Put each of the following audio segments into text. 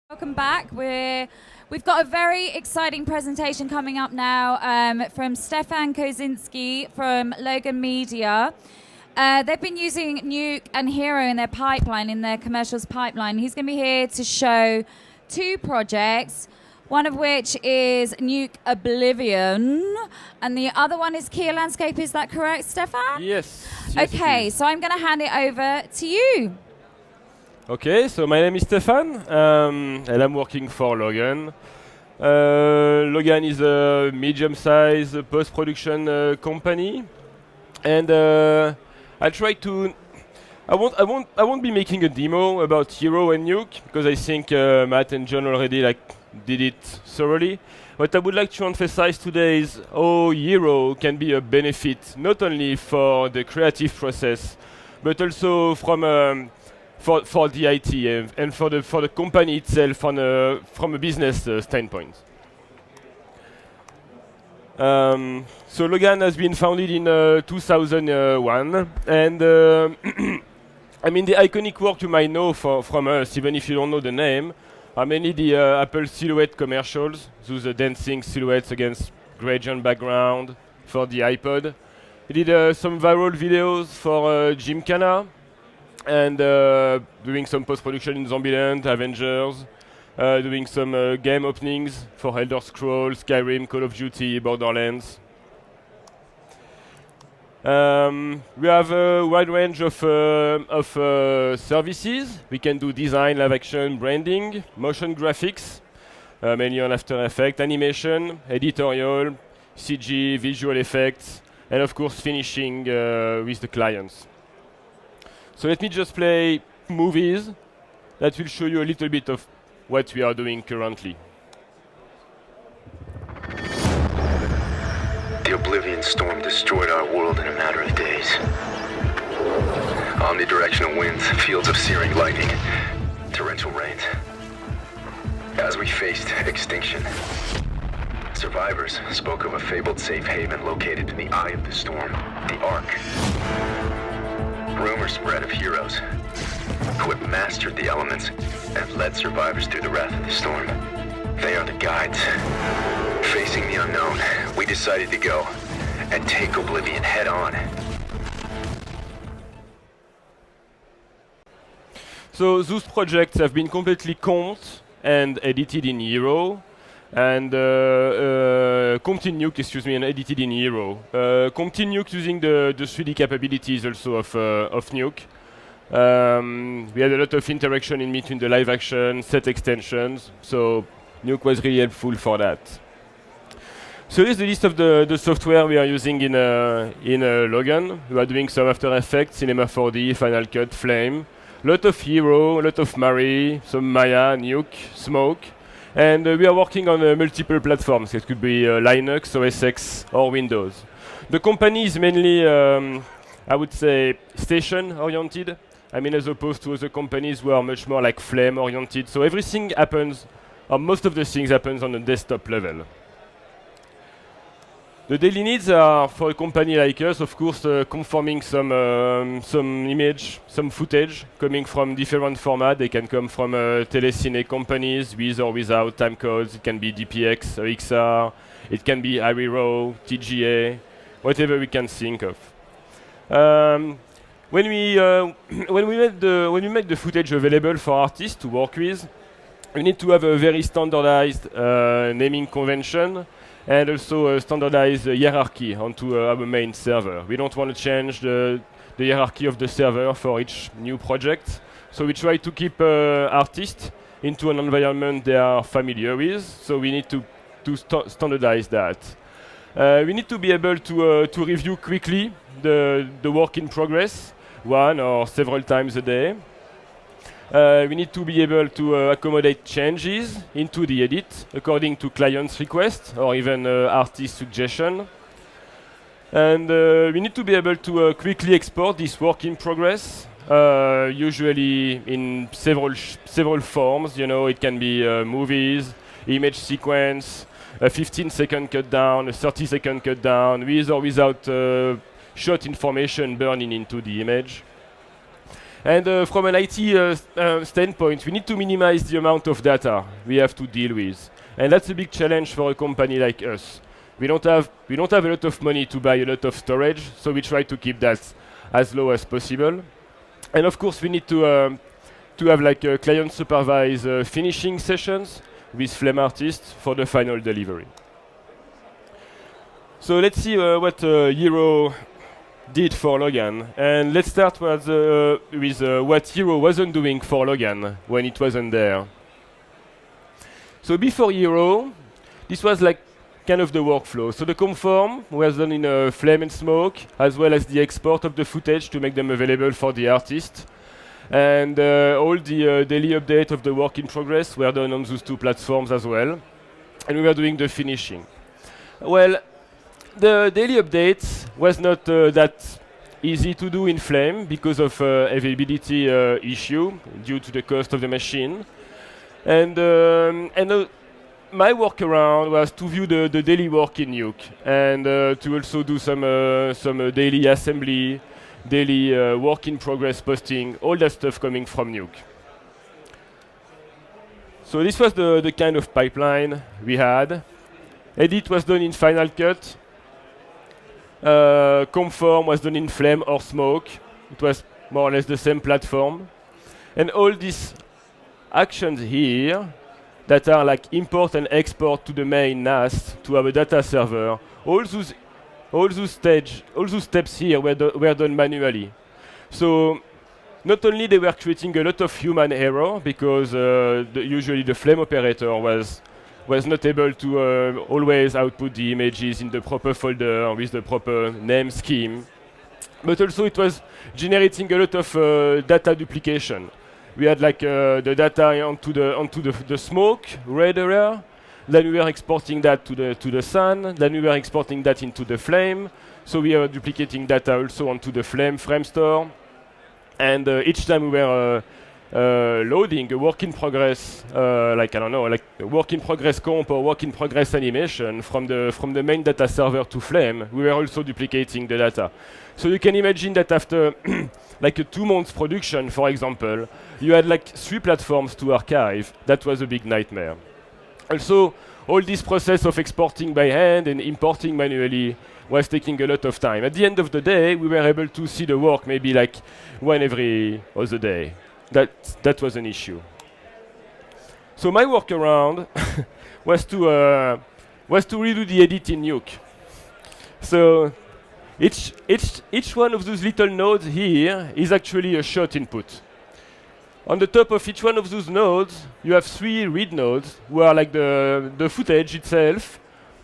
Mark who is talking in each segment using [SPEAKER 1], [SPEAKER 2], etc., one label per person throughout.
[SPEAKER 1] Welcome back. We've got a very exciting presentation coming up now from Stefan Kozinski from Logan Media. They've been using Nuke and Hero in their pipeline, in their commercials pipeline. He's going to be here to show two projects, one of which is Nuke Oblivion, and the other one is Kia Landscape. Is that correct, Stefan?
[SPEAKER 2] Yes.
[SPEAKER 1] Okay, so I'm going to hand it over to you.
[SPEAKER 2] Okay, so my name is Stefan, and I'm working for Logan. Logan is a medium-sized post-production company, and I try to. I won't be making a demo about Hero and Nuke because I think Matt and John already did it thoroughly. What I would like to emphasize today is how Hero can be a benefit not only for the creative process, but also for the IT and for the company itself from a business standpoint. So Logan has been founded in 2001, and I mean the iconic work you might know from us, even if you don't know the name, are mainly the Apple Silhouette commercials, those dancing silhouettes against gradient background for the iPod. He did some viral videos for Gymkhana, and doing some post-production in Zombieland, Avengers, doing some game openings for Elder Scrolls, Skyrim, Call of Duty, Borderlands. We have a wide range of services. We can do design, live action, branding, motion graphics, mainly on After Effects, animation, editorial, CG, visual effects, and of course finishing with the clients. So let me just play movies that will show you a little bit of what we are doing currently.
[SPEAKER 3] The Oblivion storm destroyed our world in a matter of days. Omnidirectional winds, fields of searing lightning, torrential rains. As we faced extinction, survivors spoke of a fabled safe haven located in the eye of the storm, the Ark. Rumors spread of heroes who have mastered the elements and led survivors through the wrath of the storm. They are the guides. Facing the unknown, we decided to go and take Oblivion head on.
[SPEAKER 2] So those projects have been completely comped and edited in Hero, and Comped in Nuke, and edited in Hero. Comped in Nuke using the 3D capabilities also of Nuke. We had a lot of interaction in between the live action, set extensions, so Nuke was really helpful for that. So here's the list of the software we are using in Logan. We are doing some After Effects, Cinema 4D, Final Cut, Flame, a lot of Hero, a lot of Mari, some Maya, Nuke, Smoke. And we are working on multiple platforms. It could be Linux, OS X, or Windows. The company is mainly, I would say, station-oriented. I mean, as opposed to other companies who are much more like Flame-oriented. So everything happens, or most of the things happens on the desktop level. The daily needs are, for a company like us, of course, conforming some image, some footage coming from different formats. They can come from telecine companies with or without timecodes. It can be DPX, XR, it can be iRaw, TGA, whatever we can think of. When we make the footage available for artists to work with, we need to have a very standardized naming convention, and also a standardized hierarchy onto our main server. We don't want to change the hierarchy of the server for each new project. So we try to keep artists into an environment they are familiar with. So we need to standardize that. We need to be able to review quickly the work in progress, one or several times a day. We need to be able to accommodate changes into the edit according to client's request or even artist suggestion. And we need to be able to quickly export this work in progress, usually in several forms. You know, it can be movies, image sequence, a 15-second cut down, a 30-second cut down, with or without shot information burning into the image. And from an IT standpoint, we need to minimize the amount of data we have to deal with. And that's a big challenge for a company like us. We don't have a lot of money to buy a lot of storage, so we try to keep that as low as possible. And of course, we need to have like client supervised finishing sessions with Flame artists for the final delivery. So let's see what Hero did for Logan. And let's start with what Hero wasn't doing for Logan when it wasn't there. So before Hero, this was like kind of the workflow. So the Conform was done in Flame and Smoke, as well as the export of the footage to make them available for the artist. And all the daily update of the work in progress were done on those two platforms as well. And we were doing the finishing. Well, the daily updates was not that easy to do in Flame because of availability issue due to the cost of the machine. And my workaround was to view the daily work in Nuke and to also do some daily assembly, daily work in progress posting, all that stuff coming from Nuke. So this was the kind of pipeline we had. Edit was done in Final Cut. Conform was done in Flame or Smoke. It was more or less the same platform. And all these actions here that are like import and export to the main NAS to have a data server, all those steps here were done manually. So not only they were creating a lot of human error because usually the Flame operator was not able to always output the images in the proper folder with the proper name scheme, but also it was generating a lot of data duplication. We had like the data onto the smoke red area. Then we were exporting that to the sun. Then we were exporting that into the Flame. So we are duplicating data also onto the Flame frame store. And each time we were loading a work in progress, like a work in progress comp or work in progress animation from the main data server to Flame, we were also duplicating the data. So you can imagine that after like a 2 months production, for example, you had like 3 platforms to archive. That was a big nightmare. Also, all this process of exporting by hand and importing manually was taking a lot of time. At the end of the day, we were able to see the work maybe like 1 every other day. That was an issue. So my workaround was to redo the edit in Nuke. So each one of those little nodes here is actually a shot input. On the top of each one of those nodes, you have 3 read nodes, who are like the footage itself,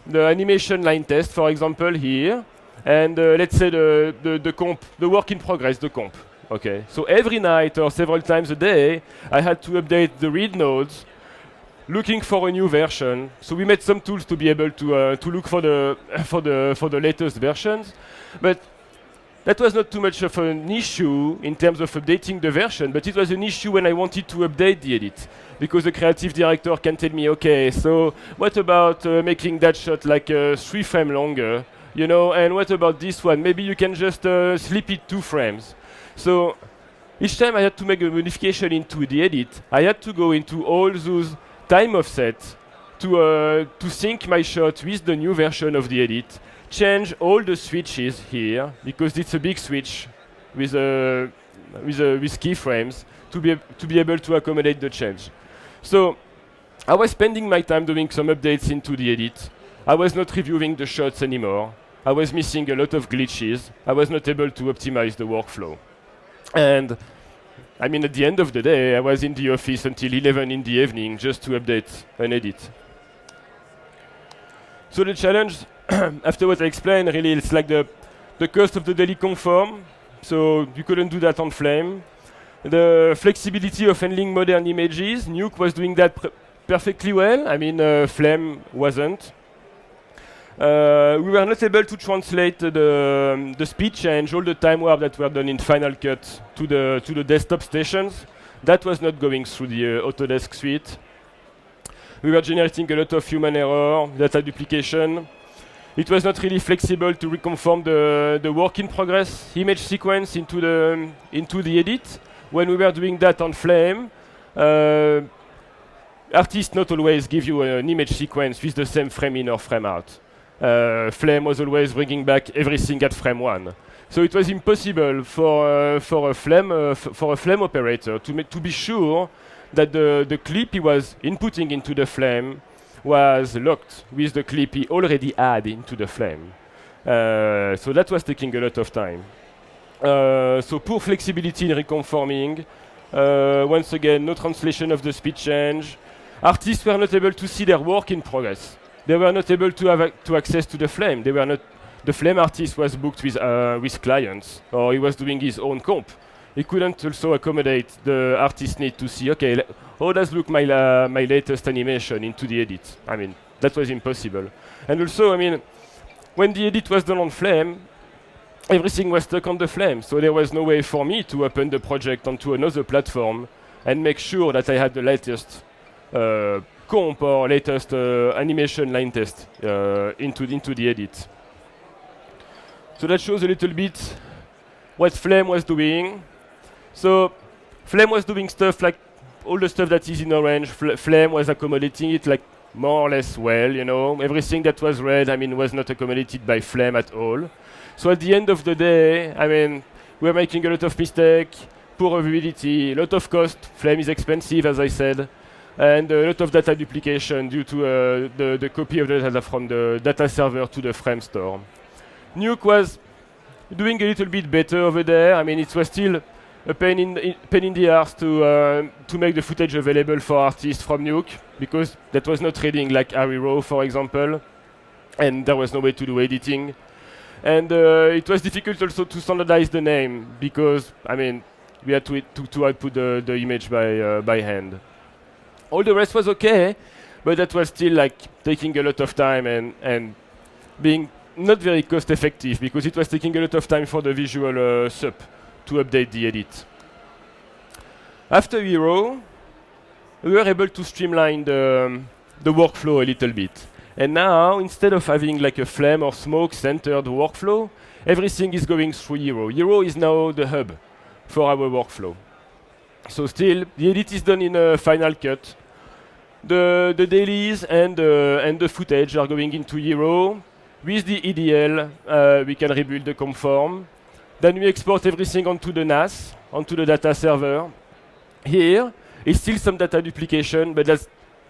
[SPEAKER 2] the animation line test, for example, here, and let's say the comp, the work in progress, the comp. Okay. So every night or several times a day, I had to update the read nodes, looking for a new version. So we made some tools to be able to look for the latest versions, but that was not too much of an issue in terms of updating the version, but it was an issue when I wanted to update the edit, because the creative director can tell me, okay, so what about making that shot like 3 frames longer, you know, and what about this one? Maybe you can just slip it 2 frames. So each time I had to make a modification into the edit, I had to go into all those time offsets to sync my shot with the new version of the edit, change all the switches here, because it's a big switch with keyframes to be able to accommodate the change. So I was spending my time doing some updates into the edit. I was not reviewing the shots anymore. I was missing a lot of glitches. I was not able to optimize the workflow. And I mean, at the end of the day, I was in the office until 11 in the evening just to update an edit. So the challenge, after what I explained, really, it's like the cost of the daily conform. So you couldn't do that on Flame. The flexibility of handling modern images, Nuke was doing that perfectly well. I mean, Flame wasn't. We were not able to translate the speed change, all the time warp that were done in Final Cut to the desktop stations. That was not going through the Autodesk suite. We were generating a lot of human error, data duplication. It was not really flexible to reconfirm the work in progress image sequence into the edit, when we were doing that on Flame, artists not always give you an image sequence with the same frame in or frame out. Flame was always bringing back everything at frame 1. So it was impossible for a Flame operator to be sure that the clip he was inputting into the Flame was locked with the clip he already had into the Flame. So that was taking a lot of time. So poor flexibility in reconforming. Once again, no translation of the speed change. Artists were not able to see their work in progress. They were not able to have to access to the Flame. The Flame artist was booked with clients, or he was doing his own comp. He couldn't also accommodate the artist's need to see, okay, how does look my latest animation into the edit? I mean, that was impossible. And also, I mean, when the edit was done on Flame, everything was stuck on the Flame, so there was no way for me to open the project onto another platform and make sure that I had the latest comp or latest animation line test into the edit. So that shows a little bit what Flame was doing. So Flame was doing stuff like all the stuff that is in orange. Flame was accommodating it like more or less well, you know. Everything that was red, I mean, was not accommodated by Flame at all. So at the end of the day, I mean, we're making a lot of mistakes, poor availability, a lot of cost. Flame is expensive, as I said, and a lot of data duplication due to the copy of the data from the data server to the frame store. Nuke was doing a little bit better over there. I mean, it was still a pain in the arse to make the footage available for artists from Nuke, because that was not reading like Harry Row, for example, and there was no way to do editing. And it was difficult also to standardize the name, because, I mean, we had to output the image by hand. All the rest was okay, but that was still like taking a lot of time and being not very cost effective, because it was taking a lot of time for the visual sup to update the edit. After Hero, we were able to streamline the workflow a little bit. And now, instead of having like a Flame or smoke-centered workflow, everything is going through Hero. Hero is now the hub for our workflow. So still, the edit is done in a Final Cut. The dailies and the footage are going into Hero. With the EDL, we can rebuild the comp form. Then we export everything onto the NAS, onto the data server. Here, it's still some data duplication, but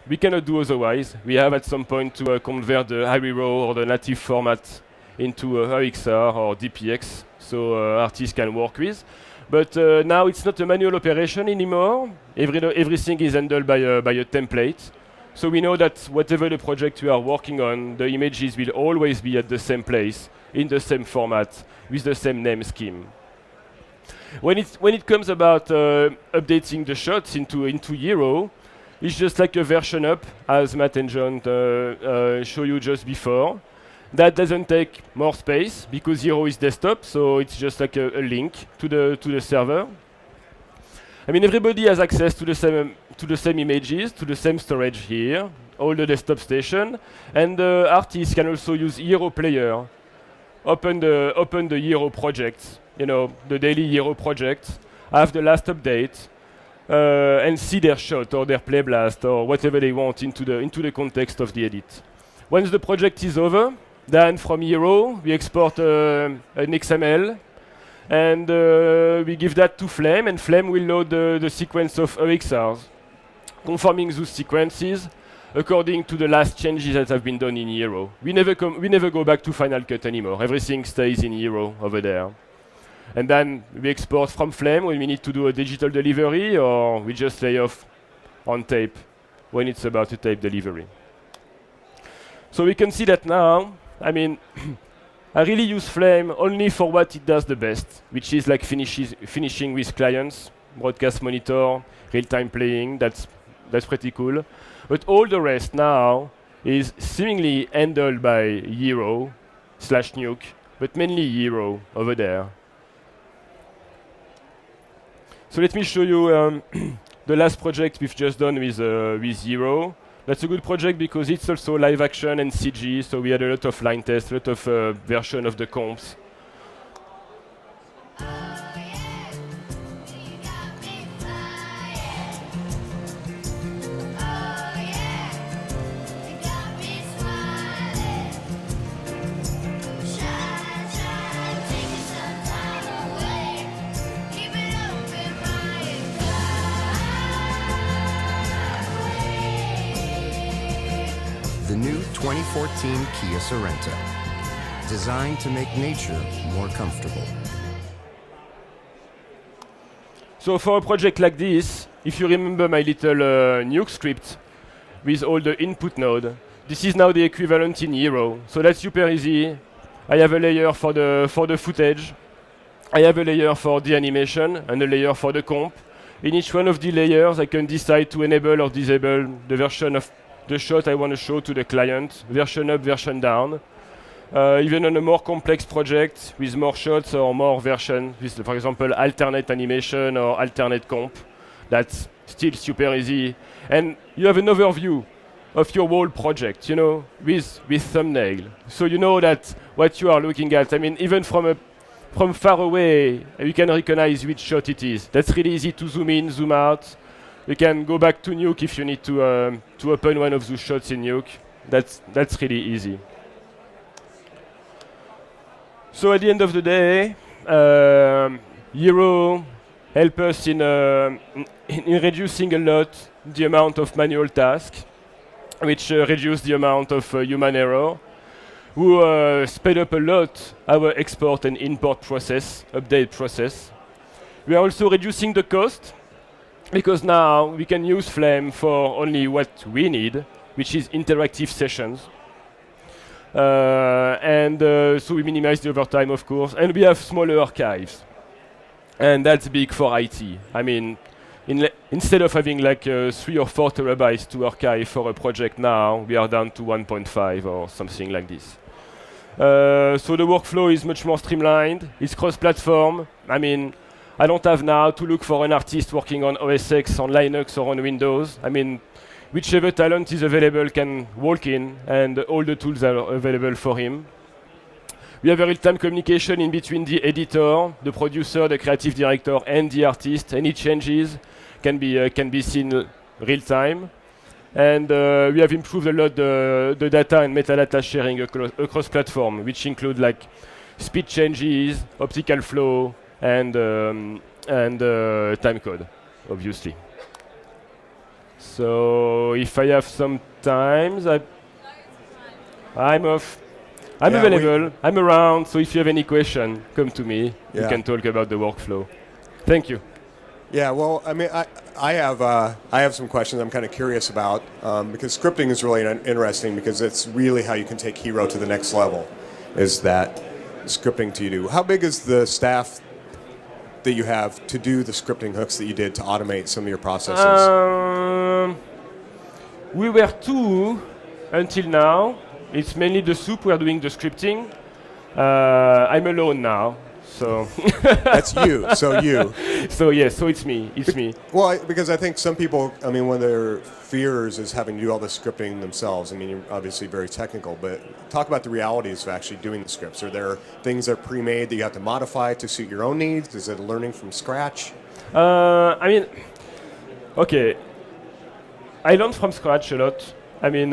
[SPEAKER 2] we cannot do otherwise. We have at some point to convert the Harry Row or the native format into AXR or DPX, so artists can work with. But now it's not a manual operation anymore. Everything is handled by a template. So we know that whatever the project we are working on, the images will always be at the same place, in the same format, with the same name scheme. When it comes about updating the shots into Hero, it's just like a version up, as Matt and John showed you just before. That doesn't take more space, because Hero is desktop, so it's just like a link to the server. I mean, everybody has access to the same images, to the same storage here, all the desktop station, and the artists can also use Hero Player, open the Hero project, you know, the daily Hero project, have the last update, and see their shot or their play blast or whatever they want into the context of the edit. Once the project is over, then from Hero we export an XML. And we give that to Flame, and Flame will load the sequence of AXRs, conforming those sequences according to the last changes that have been done in Hero. We never go back to Final Cut anymore. Everything stays in Hero over there. And then we export from Flame when we need to do a digital delivery, or we just lay off on tape when it's about a tape delivery. So we can see that now, I mean, I really use Flame only for what it does the best, which is like finishing with clients, broadcast monitor, real-time playing. That's pretty cool. But all the rest now is seemingly handled by Hero/Nuke, but mainly Hero over there. So let me show you the last project we've just done with Hero. That's a good project because it's also live action and CG, so we had a lot of line tests, a lot of version of the comps.
[SPEAKER 4] the new 2014 Kia Sorento, designed to make nature more comfortable.
[SPEAKER 2] So for a project like this, if you remember my little Nuke script with all the input node, this is now the equivalent in Hero. So that's super easy. I have a layer for the footage. I have a layer for the animation and a layer for the comp. In each one of the layers, I can decide to enable or disable the version of the shot I want to show to the client, version up, version down. Even on a more complex project with more shots or more versions, with, for example, alternate animation or alternate comp, that's still super easy. And you have an overview of your whole project, you know, with thumbnail. So you know that what you are looking at. I mean, even from far away, you can recognize which shot it is. That's really easy to zoom in, zoom out. You can go back to Nuke if you need to open one of those shots in Nuke. That's really easy. So at the end of the day, Hero help us in reducing a lot the amount of manual tasks, which reduce the amount of human error, who sped up a lot our export and import process, update process. We are also reducing the cost, because now we can use Flame for only what we need, which is interactive sessions. So we minimize the overtime, of course, and we have smaller archives. And that's big for IT. I mean, instead of having like 3 or 4 terabytes to archive for a project now, we are down to 1.5 or something like this. So the workflow is much more streamlined. It's cross-platform. I mean, I don't have now to look for an artist working on OS X, on Linux, or on Windows. I mean, whichever talent is available can walk in, and all the tools are available for him. We have a real-time communication in between the editor, the producer, the creative director, and the artist. Any changes can be seen real-time. And we have improved a lot the data and metadata sharing across platform, which include like speed changes, optical flow, and time code, obviously. So if I have some time, I'm off. I'm available. I'm around. So if you have any question, come to me. We can talk about the workflow. Thank you.
[SPEAKER 5] Yeah, well, I mean, I have some questions I'm kind of curious about because scripting is really interesting because it's really how you can take Hero to the next level. Is that scripting to do? How big is the staff that you have to do the scripting hooks that you did to automate some of your processes?
[SPEAKER 2] We were 2 until now. It's mainly the soup we are doing the scripting. I'm alone now, so.
[SPEAKER 5] That's you, so you.
[SPEAKER 2] So yes, so it's me,
[SPEAKER 5] Well, because I think some people, I mean, one of their fears is having to do all the scripting themselves. I mean, you're obviously very technical, but talk about the realities of actually doing the scripts. Are there things that are pre-made that you have to modify to suit your own needs? Is it learning from scratch?
[SPEAKER 2] I mean, okay. I learned from scratch a lot. I mean,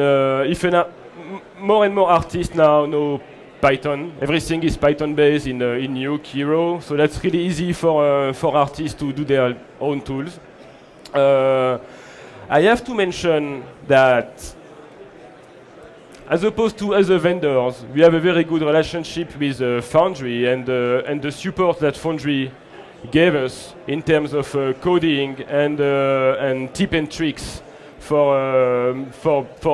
[SPEAKER 2] more and more artists now know Python. Everything is Python-based in Nuke, Hero, so that's really easy for artists to do their own tools. I have to mention that, as opposed to other vendors, we have a very good relationship with Foundry and the support that Foundry gave us in terms of coding and tip and tricks for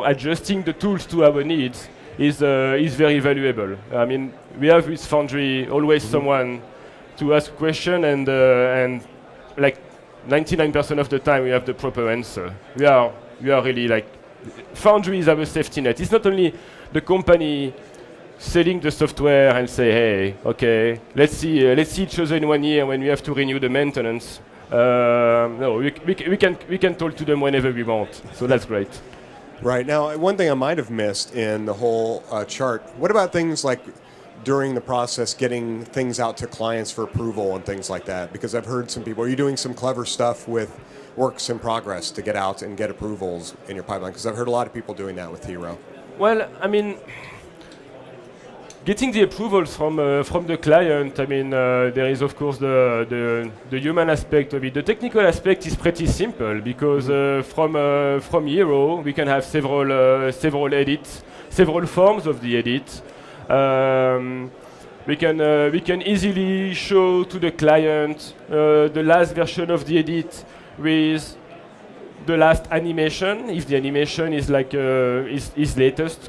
[SPEAKER 2] adjusting the tools to our needs is very valuable. I mean, we have with Foundry always someone to ask a question, and like 99% of the time we have the proper answer. We are really like, Foundry is our safety net. It's not only the company selling the software and say, hey, okay, let's see each other in 1 year when we have to renew the maintenance. No, we can talk to them whenever we want, so that's great.
[SPEAKER 5] Right. Now, one thing I might have missed in the whole chart, what about things like during the process getting things out to clients for approval and things like that? Because I've heard some people, are you doing some clever stuff with works in progress to get out and get approvals in your pipeline? Because I've heard a lot of people doing that with Hero.
[SPEAKER 2] Well, I mean, getting the approvals from the client. I mean, there is of course the human aspect of it. The technical aspect is pretty simple because from Hero we can have several edits, several forms of the edit. We can easily show to the client the last version of the edit with the last animation, if the animation is like is latest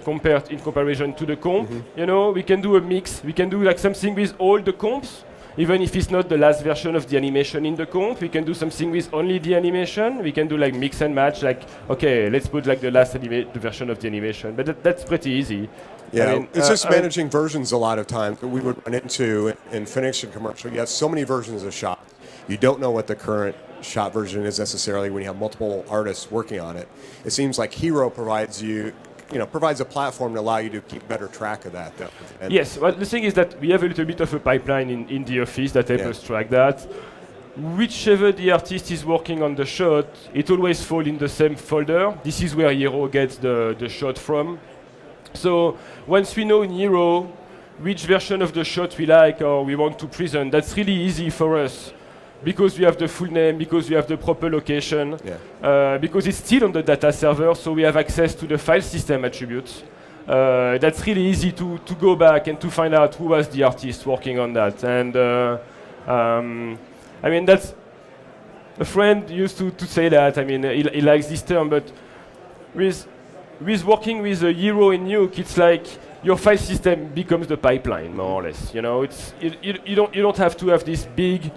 [SPEAKER 2] in comparison to the comp. You know, we can do a mix. We can do like something with all the comps, even if it's not the last version of the animation in the comp. We can do something with only the animation. We can do like mix and match. Like, okay, let's put like the last the version of the animation. But that's pretty easy.
[SPEAKER 5] Yeah,
[SPEAKER 2] I mean,
[SPEAKER 5] it's just managing versions a lot of times that we would run into in finishing commercial. You have so many versions of shot. You don't know what the current shot version is necessarily when you have multiple artists working on it. It seems like Hero provides a platform to allow you to keep better track of that, though. And
[SPEAKER 2] yes, well, the thing is that we have a little bit of a pipeline in the office that helps us track that. Whichever the artist is working on the shot, it always falls in the same folder. This is where Hero gets the shot from. So once we know in Hero which version of the shot we like or we want to present, that's really easy for us because we have the full name, because we have the proper location, because it's still on the data server, so we have access to the file system attributes. That's really easy to go back and to find out who was the artist working on that. And I mean, that's a friend used to say that. I mean, he likes this term, but with working with a Hero in Nuke, it's like your file system becomes the pipeline, more or less. You know, you don't have to have this big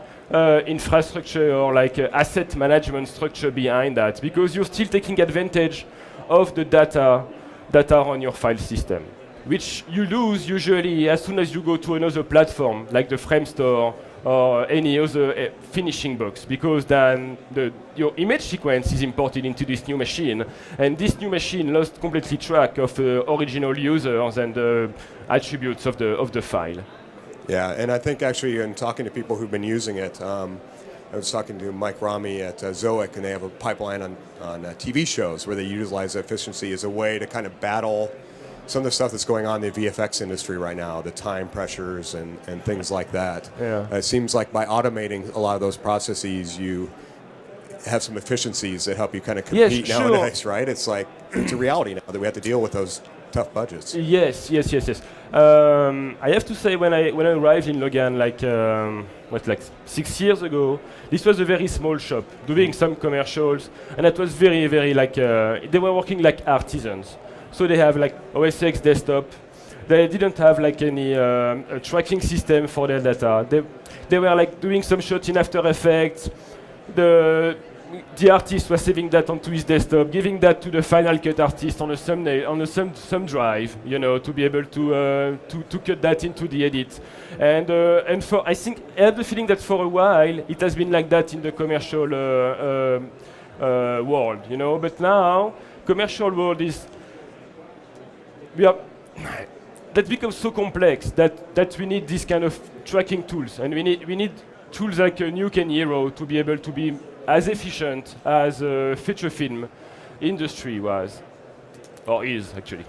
[SPEAKER 2] infrastructure or like asset management structure behind that, because you're still taking advantage of the data that are on your file system, which you lose usually as soon as you go to another platform like the Framestore or any other finishing box, because then your image sequence is imported into this new machine, and this new machine lost completely track of original users and attributes of the file.
[SPEAKER 5] Yeah, and I think actually in talking to people who've been using it, I was talking to Mike Rami at Zoic, and they have a pipeline on TV shows where they utilize efficiency as a way to kind of battle some of the stuff that's going on in the VFX industry right now, the time pressures and things like that.
[SPEAKER 2] Yeah.
[SPEAKER 5] It seems like by automating a lot of those processes, you have some efficiencies that help you kind of compete nowadays, right? It's like, it's a reality now that we have to deal with those tough budgets.
[SPEAKER 2] Yes. I have to say, when I arrived in Logan, like 6 years ago, this was a very small shop doing some commercials, and it was very, very like they were working like artisans. So they have like OS X desktop. They didn't have like any tracking system for their data. They were like doing some shots in After Effects. The artist was saving that onto his desktop, giving that to the Final Cut artist on a some drive, you know, to be able to cut that into the edit. And for I think I have the feeling that for a while it has been like that in the commercial world, you know. But now commercial world is that becomes so complex that we need this kind of tracking tools, and we need tools like Nuke and Hero to be able to be as efficient as a feature film industry was, or is actually.